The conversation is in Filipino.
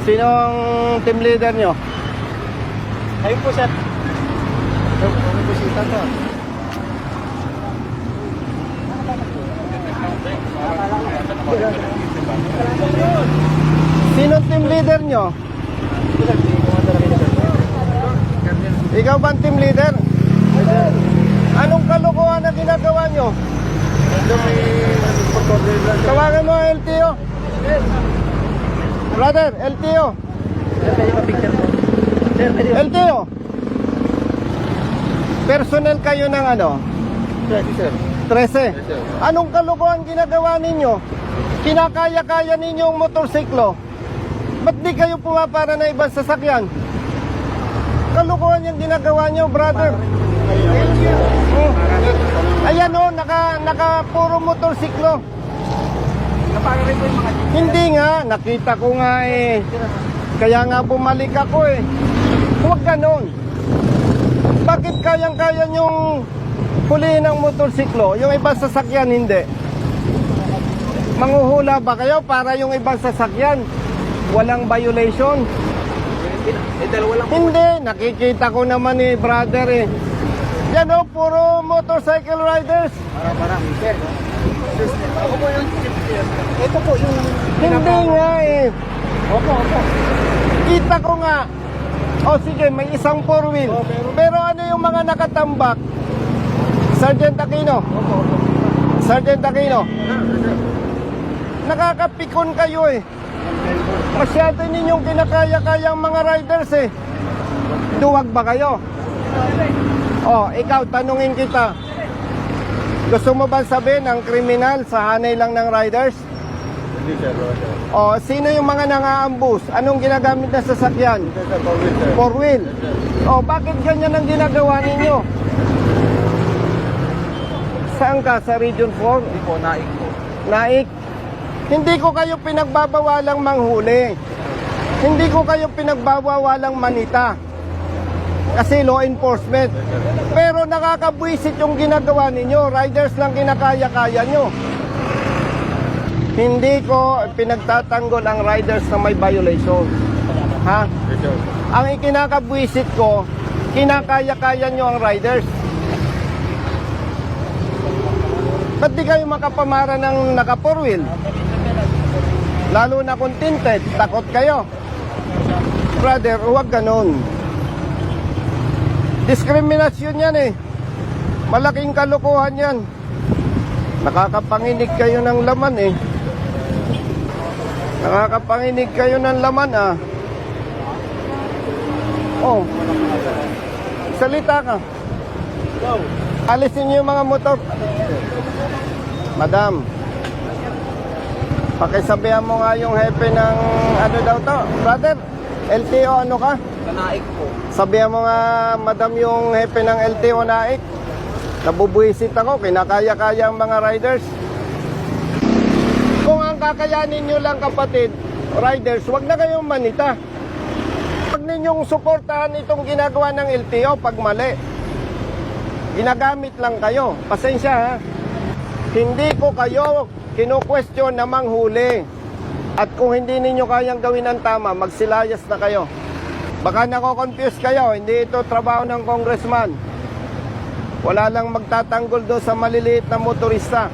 Sinong team leader nyo? Ayun po, sir. May busita to. Sinong team leader nyo? Ikaw ba ang team leader? Anong kalokohan na ginagawa nyo? Tawagan mo ang LTO. Brother, LTO. LTO. Personnel kayo ng ano? 13. Anong kalokohan ginagawa ninyo? Kinakaya-kaya ninyong motorsiklo. Ba't di kayo pumapara na ibang sasakyan? Kalokohan yung ginagawa nyo, brother. Ayan o, naka puro motorsiklo. Hindi nga, nakita ko nga eh. Kaya nga bumalik ako eh. Huwag ganon. Bakit kayang-kaya nyong hulihin ang motorsiklo? Yung ibang sasakyan hindi. Manghuhula ba kayo para yung ibang sasakyan walang violation? Hindi, nakikita ko naman eh, brother eh. Yan o, puro motorcycle riders. Marami, sir. Ako po yung chief, sir. Ito po yung... Hindi nga eh. Opo. Kita ko nga. O sige, may isang four wheel. Pero ano yung mga nakatambak? Sergeant Aquino. Sergeant Aquino. Nakakapikon kayo eh. Masyado ninyong kinakaya-kayang mga riders eh. Duwag ba kayo? O, ikaw, tanungin kita. Gusto mo ba sabihin ang kriminal sa hanay lang ng riders? Hindi, sir. O, sino yung mga nang-aambus? Anong ginagamit na sasakyan? Four wheel. O, bakit ganyan ang ginagawa ninyo? Saan ka? Sa Region 4? Hindi po, naik po. Naik? Hindi ko kayo pinagbabawalang manghuli. Hindi ko kayo pinagbabawalang manita. Kasi law enforcement. Pero nakakabwisit yung ginagawa ninyo. Riders lang kinakaya-kaya nyo. Hindi ko pinagtatanggol ang riders na may violation. Ha? Ang ikinakabwisit ko, kinakaya-kaya nyo ang riders. Ba't di kayo makapamara ng naka-four wheel? Lalo na kung tinted, takot kayo. Brother, huwag ganon. Diskriminasyon yan eh. Malaking kalokohan yan. Nakakapanginig kayo ng laman eh. Nakakapanginig kayo ng laman ah. Oh. Salita ka. Alisin niyo yung mga motor. Madam, pakisabihan mo nga yung hepe ng ano daw to. Brother, LTO ano ka? Naik po. Sabihan mo nga, madam, yung hepe ng LTO Naik. Nabubuisit ako, kinakaya-kaya ang mga riders. Kung ang kakayanin nyo lang, kapatid, riders, wag na kayong manita. Huwag ninyong suportahan itong ginagawa ng LTO pag mali. Ginagamit lang kayo. Pasensya ha. Hindi ko kayo kinu-question na manghuli. At kung hindi ninyo kayang gawin ang tama, magsilayas na kayo. Baka nako-confuse kayo, hindi ito trabaho ng congressman. Wala lang magtatanggol doon sa maliliit na motorista.